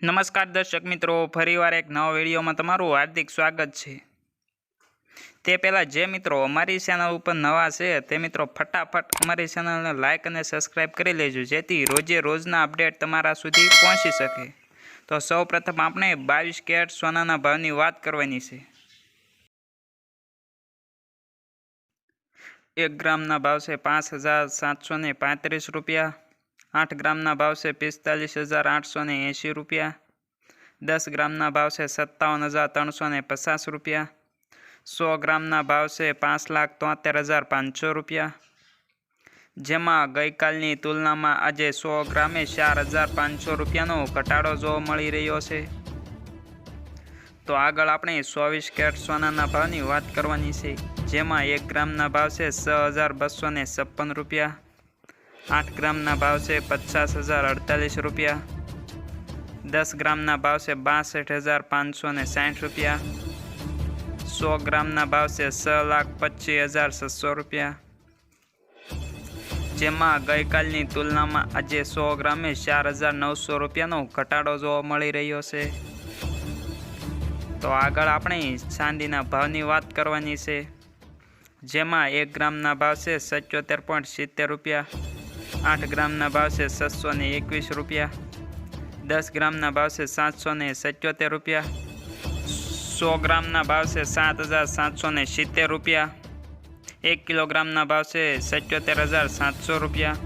નમસ્કાર દર્શક મિત્રો, ફરીવાર એક નવા વિડીયોમાં તમારું હાર્દિક સ્વાગત છે। તે પહેલાં જે મિત્રો અમારી ચેનલ ઉપર નવા છે તે મિત્રો ફટાફટ અમારી ચેનલને લાઇક અને સબસ્ક્રાઈબ કરી લેજો, જેથી રોજે રોજના અપડેટ તમારા સુધી પહોંચી શકે। તો સૌપ્રથમ આપણે 22 કેરેટ સોનાના ભાવની વાત કરવાની છે। 1 ગ્રામના ભાવ છે 5,735 રૂપિયા। 8 ગ્રામના ભાવ છે 45,880 રૂપિયા। 10 ગ્રામના ભાવ છે 57,350 રૂપિયા। 100 ગ્રામના ભાવ છે 5,73,500 રૂપિયા। જેમાં ગઈકાલની તુલનામાં આજે 100 ગ્રામે 4,500 રૂપિયાનો ઘટાડો જોવા મળી રહ્યો છે। તો આગળ આપણે 24 કેરેટ સોનાના ભાવની વાત કરવાની છે, જેમાં 1 ગ્રામના ભાવ છે 6,256 રૂપિયા। 8 ગ્રામના ભાવ છે 50,048 રૂપિયા। 10 ગ્રામના ભાવ છે 62,560 રૂપિયા। 100 ગ્રામના ભાવ છે 6,25,600 રૂપિયા। જેમાં ગઈકાલની તુલનામાં આજે 100 ગ્રામે 4,900 રૂપિયાનો ઘટાડો જોવા મળી રહ્યો છે। તો આગળ આપણે ચાંદીના ભાવની વાત કરવાની છે, જેમાં 1 ગ્રામના ભાવ છે 77.70 રૂપિયા। 8 ગ્રામના ભાવ છે 621 રૂપિયા। 10 ગ્રામના ભાવ છે 777 રૂપિયા। 100 ગ્રામના ભાવ છે 7,770 રૂપિયા। 1 કિલોગ્રામના ભાવ છે 77,700 રૂપિયા।